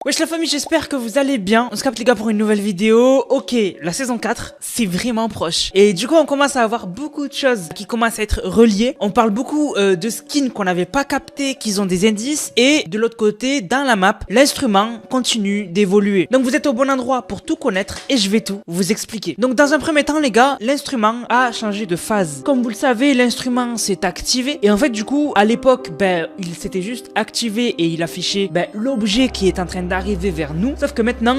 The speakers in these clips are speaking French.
Wesh la famille, j'espère que vous allez bien. On se capte les gars pour une nouvelle vidéo. Ok, la saison 4, c'est vraiment proche. Et du coup, on commence à avoir beaucoup de choses qui commencent à être reliées. On parle beaucoup de skins qu'on n'avait pas capté, qui ont des indices. Et de l'autre côté, dans la map, l'instrument continue d'évoluer. Donc vous êtes au bon endroit pour tout connaître et je vais tout vous expliquer. Donc dans un premier temps les gars, l'instrument a changé de phase. Comme vous le savez, l'instrument s'est activé. Et en fait du coup, à l'époque, il s'était juste activé et il affichait l'objet qui est en train d'arriver vers nous. Sauf que maintenant,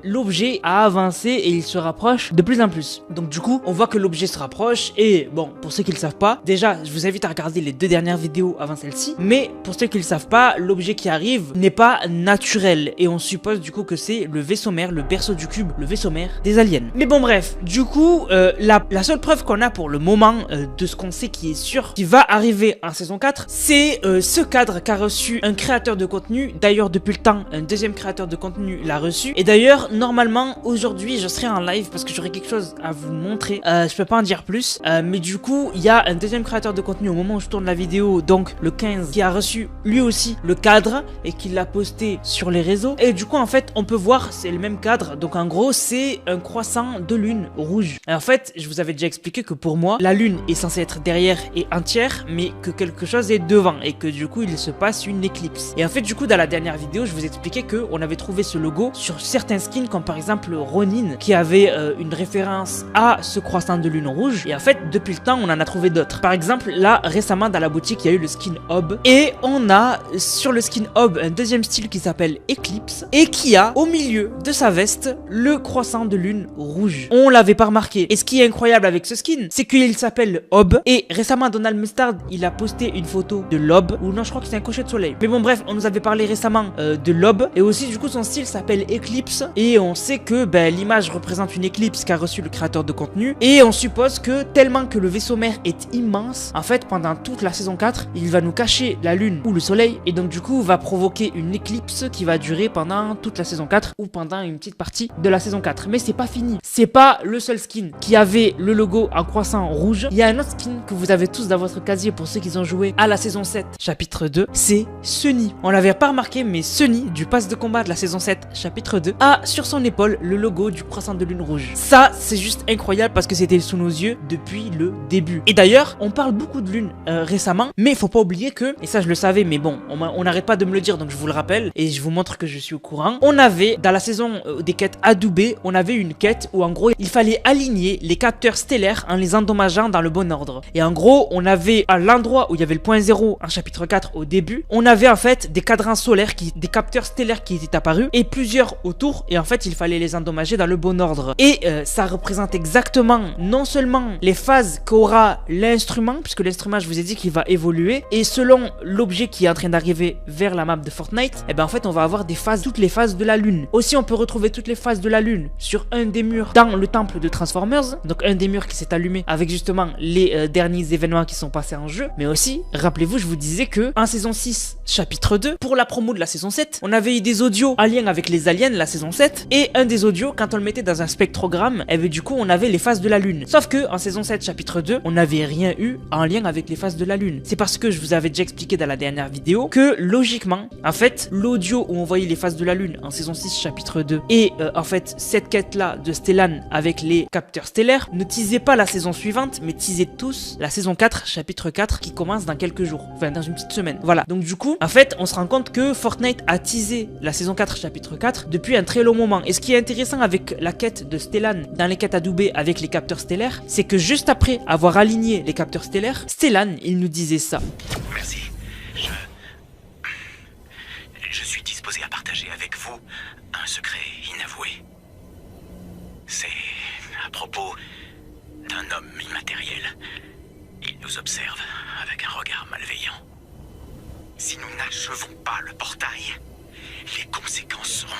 l'objet a avancé et il se rapproche de plus en plus. Donc du coup, on voit que l'objet se rapproche. Et bon, pour ceux qui le savent pas, déjà, je vous invite à regarder les 2 dernières vidéos avant celle-ci. Mais pour ceux qui le savent pas, l'objet qui arrive n'est pas naturel. Et on suppose du coup que c'est le vaisseau mère, le berceau du cube, le vaisseau mère des aliens. Mais bon bref, du coup, la seule preuve qu'on a pour le moment de ce qu'on sait qui est sûr, qui va arriver en saison 4, c'est ce cadre qu'a reçu un créateur de contenu. D'ailleurs, depuis le temps, un deuxième créateur de contenu l'a reçu. Et d'ailleurs, normalement, aujourd'hui, je serai en live parce que j'aurai quelque chose à vous montrer. Je peux pas en dire plus. Mais du coup, il y a un deuxième créateur de contenu au moment où je tourne la vidéo, donc le 15, qui a reçu lui aussi le cadre et qui l'a posté sur les réseaux. Et du coup, en fait, on peut voir, c'est le même cadre. Donc en gros, c'est un croissant de lune rouge. Et en fait, je vous avais déjà expliqué que pour moi, la lune est censée être derrière et entière, mais que quelque chose est devant et que du coup, il se passe une éclipse. Et en fait, du coup, dans la dernière vidéo, je vous expliquais que on avait trouvé ce logo sur certains skins, comme par exemple Ronin, qui avait une référence à ce croissant de lune rouge. Et en fait, depuis le temps, on en a trouvé d'autres. Par exemple, là, récemment, dans la boutique, il y a eu le skin Hob. Et on a sur le skin Hob un deuxième style qui s'appelle Eclipse et qui a au milieu de sa veste le croissant de lune rouge. On l'avait pas remarqué. Et ce qui est incroyable avec ce skin, c'est qu'il s'appelle Hob. Et récemment, Donald Mustard, il a posté une photo de l'aube. Ou non, je crois que c'est un crochet de soleil. Mais bon, bref, on nous avait parlé récemment de l'aube. Et aussi, du coup, son style s'appelle Eclipse. Et on sait que l'image représente une éclipse qu'a reçu le créateur de contenu. Et on suppose que tellement que le vaisseau mère est immense, en fait, pendant toute la saison 4, il va nous cacher la lune ou le soleil. Et donc, du coup, va provoquer une éclipse qui va durer pendant toute la saison 4 ou pendant une petite partie de la saison 4. Mais c'est pas fini. C'est pas le seul skin qui avait le logo en croissant rouge. Il y a un autre skin que vous avez tous dans votre casier pour ceux qui ont joué à la saison 7, chapitre 2. C'est Sunny. On l'avait pas remarqué, mais Sunny, du pass de combat de la saison 7, chapitre 2, a sur son épaule le logo du croissant de lune rouge. Ça, c'est juste incroyable parce que c'était sous nos yeux depuis le début. Et d'ailleurs, on parle beaucoup de lune récemment, mais faut pas oublier que, et ça je le savais, mais bon, on n'arrête pas de me le dire, donc je vous le rappelle, et je vous montre que je suis au courant. On avait, dans la saison des quêtes adoubées, on avait une quête où en gros, il fallait aligner les capteurs stellaires en les endommageant dans le bon ordre. Et en gros, on avait à l'endroit où il y avait le point 0 en chapitre 4 au début, on avait en fait des cadrans solaires, des capteurs stellaires qui étaient apparus, et plusieurs autour, et en fait, il fallait les endommager dans le bon ordre. Et ça représente exactement, non seulement les phases qu'aura l'instrument, puisque l'instrument, je vous ai dit qu'il va évoluer, et selon l'objet qui est en train d'arriver vers la map de Fortnite, et en fait, on va avoir des phases, toutes les phases de la lune. Aussi, on peut retrouver toutes les phases de la lune sur un des murs dans le temple de Transformers, donc un des murs qui s'est allumé avec justement les derniers événements qui sont passés en jeu. Mais aussi, rappelez-vous, je vous disais que en saison 6, chapitre 2, pour la promo de la saison 7, on avait eu des audios en lien avec les aliens, la saison 7, et un des audios, quand on le mettait dans un spectrogramme, du coup, on avait les phases de la lune. Sauf que en saison 7, chapitre 2, on n'avait rien eu en lien avec les phases de la lune. C'est parce que je vous avais déjà expliqué dans la dernière vidéo que logiquement, en fait, l'audio où on voyait les phases de la lune en saison 6, chapitre 2, et en fait, cette quête-là de Stellan avec les capteurs stellaires ne teasait pas la saison suivante, mais teasait tous la saison 4, chapitre 4, qui commence dans quelques jours, enfin dans une petite semaine. Voilà, donc du coup, en fait, on se rend compte que Fortnite a teasé la saison 4, chapitre 4 depuis un très long moment. Et ce qui est intéressant avec la quête de Stellan dans les quêtes adoubées avec les capteurs stellaires, c'est que juste après avoir aligné les capteurs stellaires, Stellan, il nous disait ça. Merci. Je suis disposé à partager avec vous un secret inavoué. C'est à propos d'un homme immatériel. Il nous observe avec un regard malveillant. Si nous n'achevons pas le portail, les conséquences seront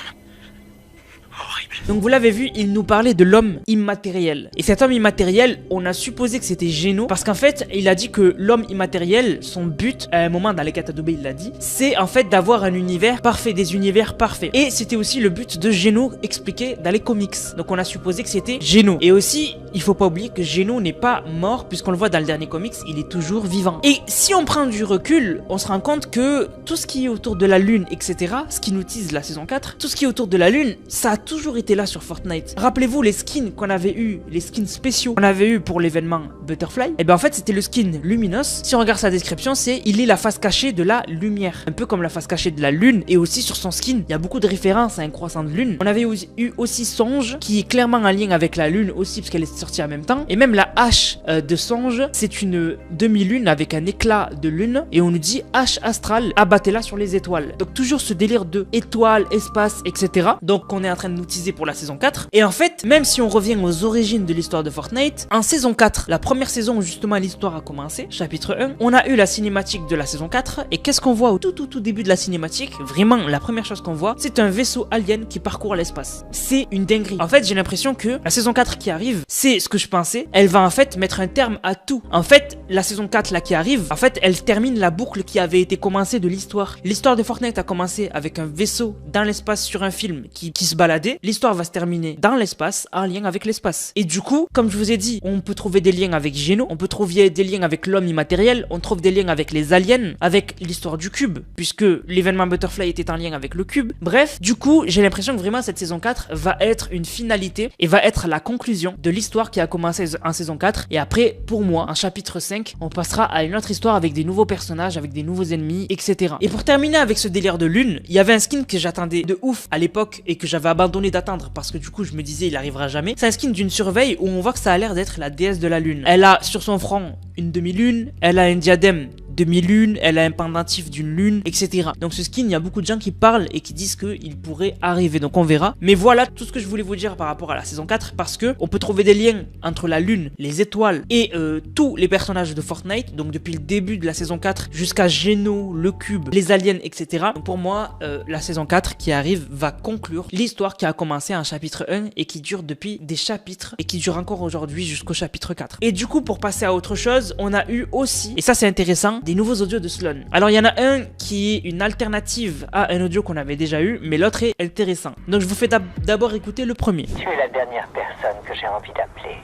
horribles. Donc vous l'avez vu, il nous parlait de l'homme immatériel. Et cet homme immatériel, on a supposé que c'était Geno, parce qu'en fait, il a dit que l'homme immatériel, son but, à un moment dans les Katadobe, il l'a dit, c'est en fait d'avoir un univers parfait, des univers parfaits. Et c'était aussi le but de Geno expliqué dans les comics. Donc on a supposé que c'était Geno. Et aussi, il faut pas oublier que Geno n'est pas mort, puisqu'on le voit dans le dernier comics, il est toujours vivant. Et si on prend du recul, on se rend compte que tout ce qui est autour de la lune, etc., ce qui nous tease la saison 4, tout ce qui est autour de la lune, ça a toujours été là sur Fortnite. Rappelez-vous les skins qu'on avait eu, les skins spéciaux qu'on avait eu pour l'événement Butterfly. Et bien en fait c'était le skin Luminos. Si on regarde sa description, c'est il est la face cachée de la lumière, un peu comme la face cachée de la lune. Et aussi sur son skin, il y a beaucoup de références à un croissant de lune. On avait eu aussi Songe, qui est clairement en lien avec la lune aussi, parce qu'elle est sortie en même temps. Et même la hache de Songe, c'est une demi-lune avec un éclat de lune. Et on nous dit hache astrale, abattez-la sur les étoiles. Donc toujours ce délire de étoiles, espace, etc. Donc on est en train de nous teaser pour la saison 4. Et en fait, même si on revient aux origines de l'histoire de Fortnite, en saison 4, la première saison où justement l'histoire a commencé, chapitre 1, on a eu la cinématique de la saison 4. Et qu'est-ce qu'on voit au tout début de la cinématique? Vraiment, la première chose qu'on voit, c'est un vaisseau alien qui parcourt l'espace. C'est une dinguerie. En fait, j'ai l'impression que la saison 4 qui arrive, c'est ce que je pensais, elle va en fait mettre un terme à tout. En fait, la saison 4 là qui arrive, en fait, elle termine la boucle qui avait été commencée de l'histoire. L'histoire de Fortnite a commencé avec un vaisseau dans l'espace sur un film qui se baladait. L'histoire va se terminer dans l'espace, en lien avec l'espace. Et du coup, comme je vous ai dit, on peut trouver des liens avec Geno, on peut trouver des liens avec l'homme immatériel, on trouve des liens avec les aliens, avec l'histoire du cube, puisque l'événement Butterfly était en lien avec le cube. Bref, du coup, j'ai l'impression que vraiment cette saison 4 va être une finalité et va être la conclusion de l'histoire qui a commencé en saison 4. Et après, pour moi, en chapitre 5, on passera à une autre histoire avec des nouveaux personnages, avec des nouveaux ennemis, etc. Et pour terminer avec ce délire de lune, il y avait un skin que j'attendais de ouf à l'époque et que j'avais abandonné d'attendre parce que du coup je me disais il arrivera jamais. C'est un skin d'une surveille où on voit que ça a l'air d'être la déesse de la lune. Elle a sur son front une demi-lune, elle a un diadème demi-lune, elle a un pendentif d'une lune, etc. Donc ce skin, il y a beaucoup de gens qui parlent et qui disent qu'il pourrait arriver, donc on verra. Mais voilà tout ce que je voulais vous dire par rapport à la saison 4, parce que on peut trouver des liens entre la lune, les étoiles et tous les personnages de Fortnite, donc depuis le début de la saison 4 jusqu'à Geno, le cube, les aliens, etc. Donc pour moi, la saison 4 qui arrive va conclure l'histoire qui a commencé en chapitre 1 et qui dure depuis des chapitres et qui dure encore aujourd'hui jusqu'au chapitre 4. Et du coup, pour passer à autre chose, on a eu aussi, et ça c'est intéressant, des nouveaux audios de Sloan. Alors il y en a un qui est une alternative à un audio qu'on avait déjà eu, mais l'autre est intéressant. Donc je vous fais d'abord écouter le premier. Tu es la dernière personne que j'ai envie d'appeler.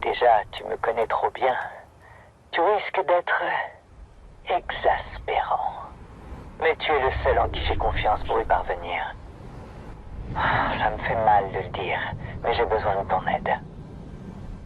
Déjà, tu me connais trop bien. Tu risques d'être exaspérant. Mais tu es le seul en qui j'ai confiance pour y parvenir. Ça me fait mal de le dire, mais j'ai besoin de ton aide.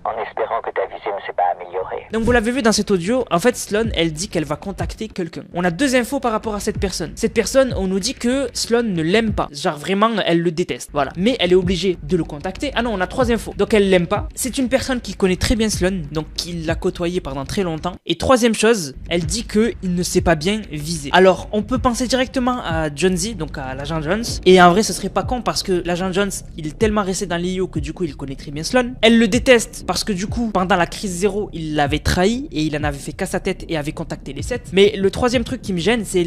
En espérant que ta visée ne s'est pas améliorée. Donc vous l'avez vu dans cet audio, en fait Sloan, elle dit qu'elle va contacter quelqu'un. On a deux infos par rapport à cette personne. Cette personne, on nous dit que Sloan ne l'aime pas. Genre vraiment, elle le déteste. Voilà. Mais elle est obligée de le contacter. Ah non, on a trois infos. Donc elle l'aime pas. C'est une personne qui connaît très bien Sloan, donc qui l'a côtoyé pendant très longtemps. Et troisième chose, elle dit que il ne sait pas bien viser. Alors on peut penser directement à Jonesy, donc à l'agent Jones. Et en vrai, ce serait pas con parce que l'agent Jones, il est tellement resté dans l'IO que du coup, il connaît très bien Sloan. Elle le déteste parce que du coup, pendant la crise 0, il l'avait trahi et il en avait fait qu'à sa tête et avait contacté les 7. Mais le troisième truc qui me gêne, c'est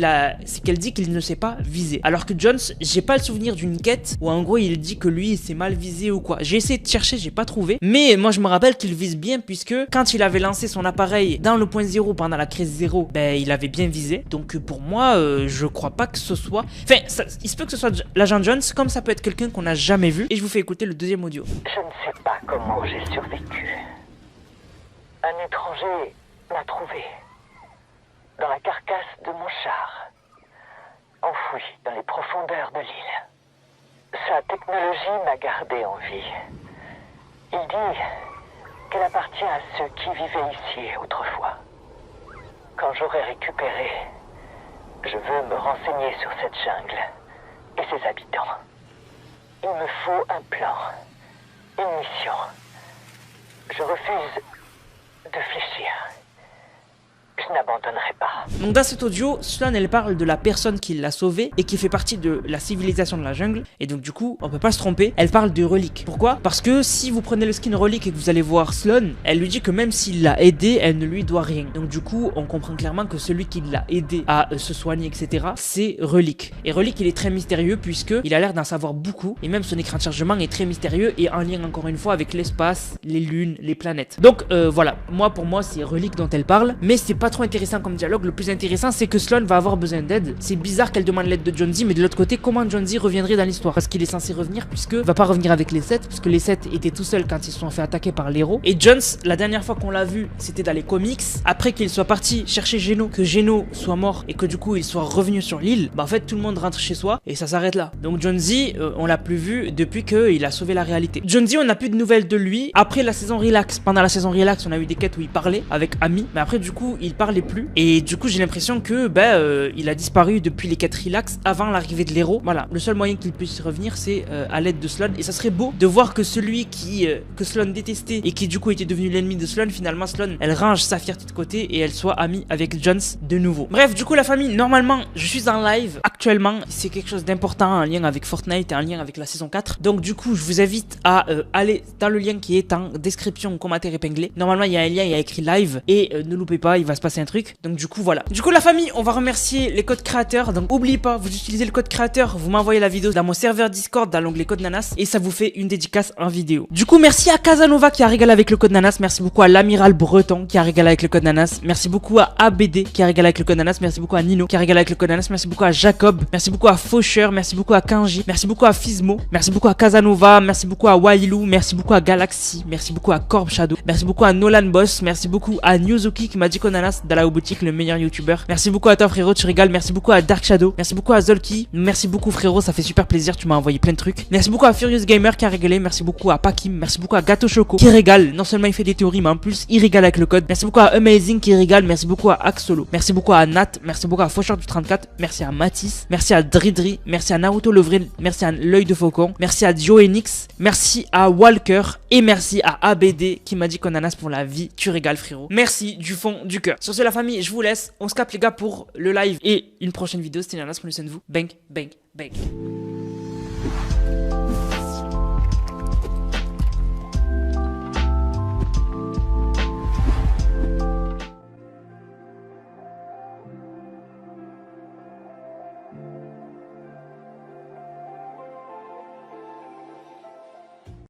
qu'elle dit qu'il ne sait pas viser. Alors que Jones, j'ai pas le souvenir d'une quête où en gros il dit que lui il s'est mal visé ou quoi. J'ai essayé de chercher, j'ai pas trouvé. Mais moi je me rappelle qu'il vise bien puisque quand il avait lancé son appareil dans le point 0 pendant la crise 0, ben il avait bien visé. Donc pour moi, je crois pas que ce soit... Enfin, il se peut que ce soit l'agent Jones, comme ça peut être quelqu'un qu'on n'a jamais vu. Et je vous fais écouter le deuxième audio. Je ne sais pas comment j'ai survécu. Un étranger m'a trouvé dans la carcasse de mon char, enfoui dans les profondeurs de l'île. Sa technologie m'a gardé en vie. Il dit qu'elle appartient à ceux qui vivaient ici autrefois. Quand j'aurai récupéré, je veux me renseigner sur cette jungle et ses habitants. Il me faut un plan, une mission. Je refuse de fléchir. Je je n'abandonnerai pas. Donc dans cet audio, Sloane elle parle de la personne qui l'a sauvée et qui fait partie de la civilisation de la jungle. Et donc du coup, on peut pas se tromper, elle parle de relique. Pourquoi? Parce que si vous prenez le skin relique et que vous allez voir Sloane, elle lui dit que même s'il l'a aidé, elle ne lui doit rien. Donc du coup, on comprend clairement que celui qui l'a aidé à se soigner, etc., c'est Relique. Et Relique, il est très mystérieux puisque il a l'air d'en savoir beaucoup. Et même son écran de chargement est très mystérieux et en lien encore une fois avec l'espace, les lunes, les planètes. Donc voilà, pour moi, c'est Relique dont elle parle. Mais c'est pas trop intéressant comme dialogue. Le plus intéressant, c'est que Sloane va avoir besoin d'aide. C'est bizarre qu'elle demande l'aide de Jonesy, mais de l'autre côté, comment Jonesy reviendrait dans l'histoire? Parce qu'il est censé revenir, puisque va pas revenir avec les 7, puisque les 7 étaient tout seuls quand ils se sont fait attaquer par l'héros. Et Jones, la dernière fois qu'on l'a vu, c'était dans les comics. Après qu'il soit parti chercher Geno, que Geno soit mort et que du coup il soit revenu sur l'île, bah en fait tout le monde rentre chez soi et ça s'arrête là. Donc Jonesy, on l'a plus vu depuis qu'il a sauvé la réalité. Jonesy, on n'a plus de nouvelles de lui. Après la saison Relax, pendant la saison Relax, on a eu des quêtes où il parlait avec Amy, mais après du coup il parlait plus. Et du coup j'ai l'impression que il a disparu depuis les quêtes Relax avant l'arrivée de l'héros. Voilà, le seul moyen qu'il puisse revenir c'est à l'aide de Sloane. Et ça serait beau de voir que celui que Sloane détestait et qui du coup était devenu l'ennemi de Sloane, finalement Sloane elle range sa fierté de côté et elle soit amie avec Jones de nouveau. Bref, du coup la famille, normalement je suis en live actuellement, c'est quelque chose d'important en lien avec Fortnite et en lien avec la saison 4. Donc du coup je vous invite à aller dans le lien qui est en description, commentaire épinglé. Normalement il y a un lien, il y a écrit live et ne loupez pas, il va se passer un truc. Donc du coup voilà. Du coup la famille, on va remercier les codes créateurs. Donc n'oubliez pas, vous utilisez le code créateur, vous m'envoyez la vidéo dans mon serveur Discord dans l'onglet code Nanas et ça vous fait une dédicace en vidéo. Du coup merci à Casanova qui a régalé avec le code Nanas, merci beaucoup à l'amiral Breton qui a régalé avec le code Nanas, merci beaucoup à ABD qui a régalé avec le code Nanas, merci beaucoup à Nino qui a régalé avec le code Nanas, merci beaucoup à Jacob, merci beaucoup à Faucheur, merci beaucoup à Kanji, merci beaucoup à Fizmo, merci beaucoup à Casanova, merci beaucoup à Wailou, merci beaucoup à Galaxy, merci beaucoup à Corb Shadow, merci beaucoup à Nolan Boss, merci beaucoup à Newzuki qui m'a dit code Nanas dans la boutique, le meilleur youtubeur, merci beaucoup à toi frérot, tu régales, merci beaucoup à Dark Shadow, merci beaucoup à Zolki, merci beaucoup frérot, ça fait super plaisir, tu m'as envoyé plein de trucs, merci beaucoup à Furious Gamer qui a régalé, merci beaucoup à Pakim, merci beaucoup à Gato Choco qui régale, non seulement il fait des théories mais en plus il régale avec le code, merci beaucoup à Amazing qui régale, merci beaucoup à Axolo, merci beaucoup à Nat, merci beaucoup à Faucheur du 34, merci à Matisse, merci à Dridri, merci à Naruto Levril, merci à l'œil de faucon, merci à Dioenix, merci à Walker et merci à ABD qui m'a dit qu'on Nanas pour la vie, tu régales frérot, merci du fond du cœur. Sur ce la famille, je vous laisse, on se capte les gars pour le live et une prochaine vidéo, c'était Nanas, prenez soin de vous, bang bang bang.